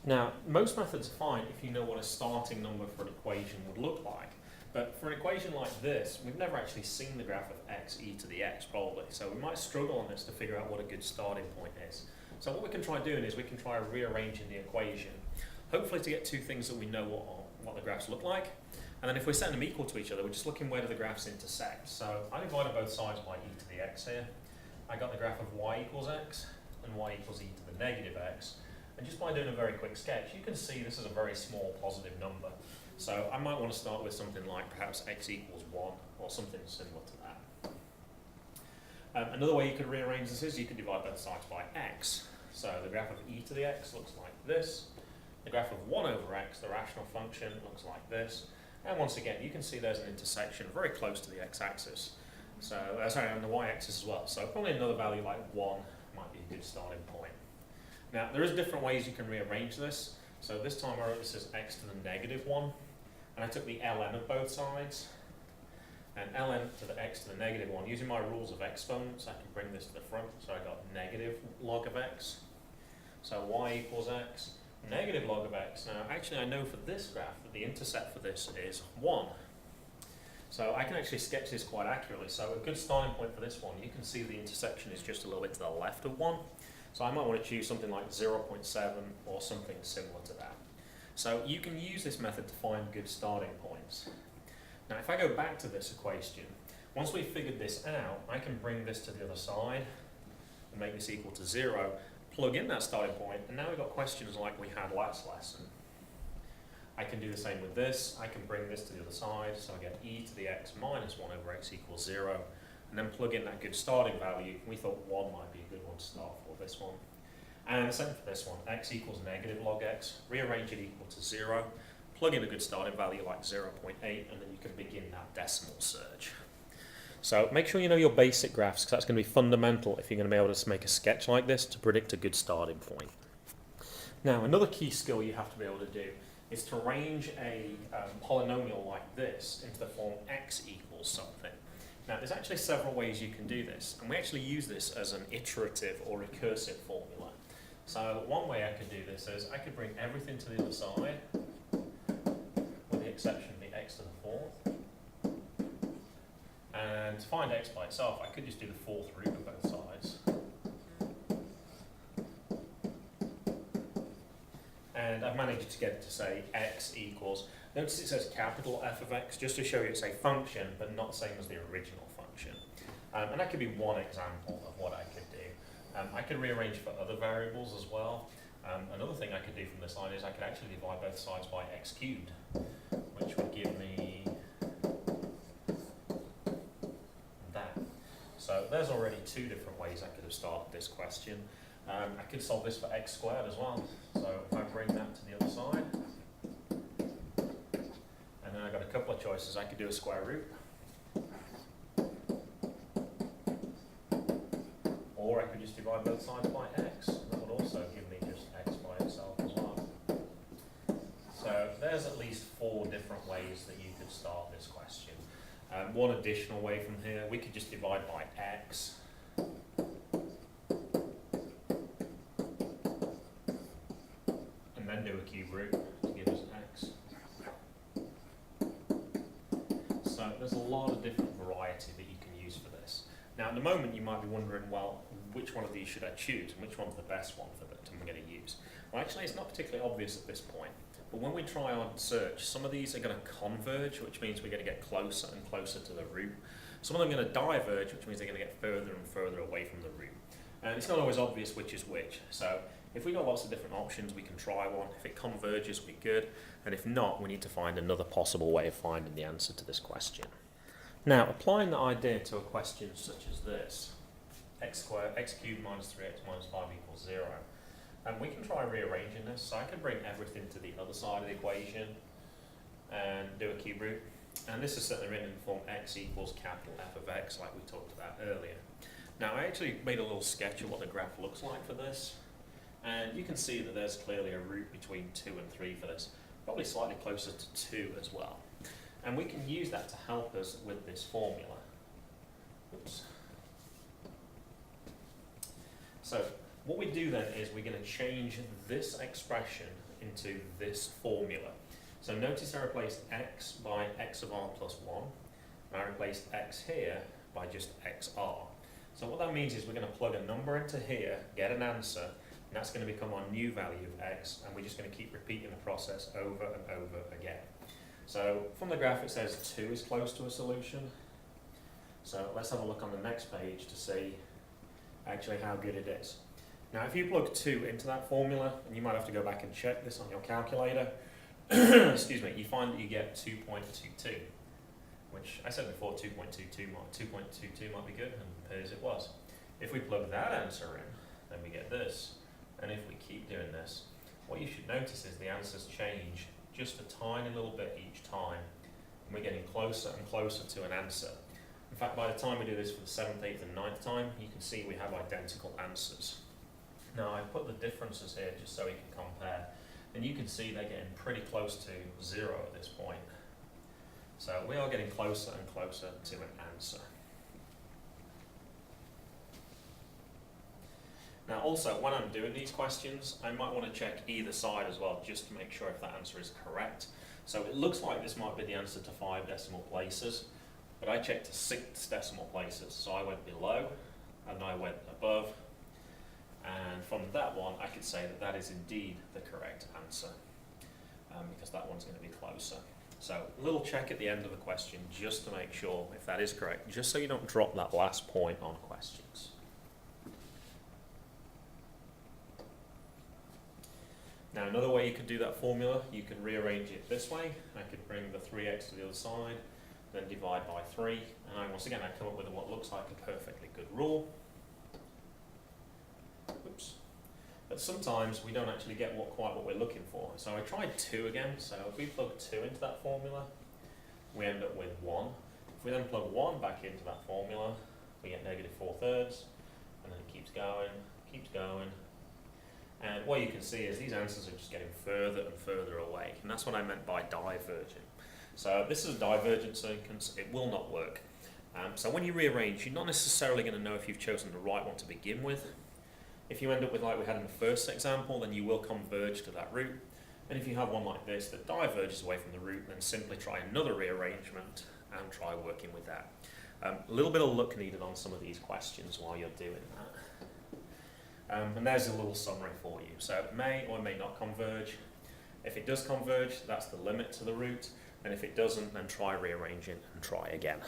Now, most methods are fine if you know what a starting number for an equation would look like. But for an equation like this, we've never actually seen the graph of x e to the x probably, so we might struggle on this to figure out what a good starting point is. So what we can try doing is we can try rearranging the equation, hopefully to get two things that we know what the graphs look like. And then if we set them equal to each other, we're just looking where do the graphs intersect. So I divided both sides by e to the x here. I got the graph of y equals x and y equals e to the negative x. And just by doing a very quick sketch, you can see this is a very small positive number. So I might want to start with something like perhaps x equals 1 or something similar to that. Another way you could rearrange this is you could divide both sides by x. So the graph of e to the x looks like this. The graph of 1 over x, the rational function, looks like this. And once again, you can see there's an intersection very close to the x-axis. So, sorry, and the y-axis as well. So probably another value like 1 might be a good starting point. Now, there is different ways you can rearrange this. So this time I wrote this as x to the negative 1. And I took the ln of both sides. And ln to the x to the negative 1. Using my rules of exponents, I can bring this to the front. So I got negative log of x. So y equals x. Negative log of x. Now, actually, I know for this graph that the intercept for this is 1. So I can actually sketch this quite accurately. So a good starting point for this one, you can see the intersection is just a little bit to the left of 1. So I might want to choose something like 0.7 or something similar to that. So you can use this method to find good starting points. Now, if I go back to this equation, once we've figured this out, I can bring this to the other side and make this equal to 0. Plug in that starting point, and now we've got questions like we had last lesson. I can do the same with this. I can bring this to the other side, so I get e to the x minus 1 over x equals 0, and then plug in that good starting value. We thought 1 might be a good one to start for this one. And the same for this one, x equals negative log x, rearrange it equal to 0, plug in a good starting value like 0.8, and then you can begin that decimal search. So make sure you know your basic graphs, because that's going to be fundamental if you're going to be able to make a sketch like this to predict a good starting point. Now, another key skill you have to be able to do is to arrange a polynomial like this into the form x equals something. Now, there's actually several ways you can do this, and we actually use this as an iterative or recursive formula. So one way I could do this is I could bring everything to the other side, with the exception of the x to the 4th. And to find x by itself, I could just do the 4th root of both sides. And I've managed to get it to say x equals, notice it says capital F of x, just to show you it's a function, but not the same as the original function. And that could be one example of what I could do. I could rearrange for other variables as well. Another thing I could do from this line is I could actually divide both sides by x cubed, which would give me that. So there's already two different ways I could have started this question. I could solve this for x squared as well. So if I bring that to the other side, and then I've got a couple of choices. I could do a square root, or I could just divide both sides by x. That would also give me just x by itself as well. So there's at least 4 different ways that you could start this question. One additional way from here, we could just divide by x. And then do a cube root to give us x. So there's a lot of different variety that you can use for this. Now at the moment you might be wondering, well, which one of these should I choose and which one's the best one for that I'm going to use? Well, actually it's not particularly obvious at this point, but when we try on search, some of these are going to converge, which means we're going to get closer and closer to the root. Some of them are going to diverge, which means they're going to get further and further away from the root. And it's not always obvious which is which. So if we've got lots of different options, we can try one. If it converges, we're good. And if not, we need to find another possible way of finding the answer to this question. Now, applying the idea to a question such as this, x cubed minus 3x minus 5 equals 0. And we can try rearranging this. So I can bring everything to the other side of the equation and do a cube root. And this is certainly written in the form x equals capital F of x, like we talked about earlier. Now, I actually made a little sketch of what the graph looks like for this. And you can see that there's clearly a root between 2 and 3 for this, probably slightly closer to 2 as well. And we can use that to help us with this formula. Oops. So what we do then is we're going to change this expression into this formula. So notice I replaced x by x of r plus 1, and I replaced x here by just xr. So what that means is we're going to plug a number into here, get an answer, and that's going to become our new value of x, and we're just going to keep repeating the process over and over again. So from the graph it says 2 is close to a solution. So let's have a look on the next page to see actually how good it is. Now if you plug 2 into that formula, and you might have to go back and check this on your calculator, excuse me, you find that you get 2.22, which I said before 2.22 might be good, and appears it was. If we plug that answer in, then we get this, and if we keep doing this, what you should notice is the answers change just a tiny little bit each time, and we're getting closer and closer to an answer. In fact, by the time we do this for the 7th, 8th and 9th time, you can see we have identical answers. Now I've put the differences here just so we can compare, and you can see they're getting pretty close to 0 at this point. So we are getting closer and closer to an answer. Now also, when I'm doing these questions, I might want to check either side as well, just to make sure if that answer is correct. So it looks like this might be the answer to 5 decimal places, but I checked to 6 decimal places. So I went below, and I went above, and from that one, I could say that that is indeed the correct answer, because that one's going to be closer. So a little check at the end of the question, just to make sure if that is correct, just so you don't drop that last point on questions. Now another way you could do that formula, you can rearrange it this way. I could bring the 3x to the other side, then divide by 3, and once again I come up with what looks like a perfectly good rule. Oops. But sometimes we don't actually get quite what we're looking for. So I tried 2 again, so if we plug 2 into that formula, we end up with 1. If we then plug 1 back into that formula, we get negative 4/3, and then it keeps going. And what you can see is these answers are just getting further and further away, and that's what I meant by divergent. So this is a divergent sequence, it will not work. So when you rearrange, you're not necessarily going to know if you've chosen the right one to begin with. If you end up with like we had in the first example, then you will converge to that root. And if you have one like this that diverges away from the root, then simply try another rearrangement and try working with that. A little bit of luck needed on some of these questions while you're doing that. And there's a little summary for you. So it may or may not converge. If it does converge, that's the limit to the root. And if it doesn't, then try rearranging and try again.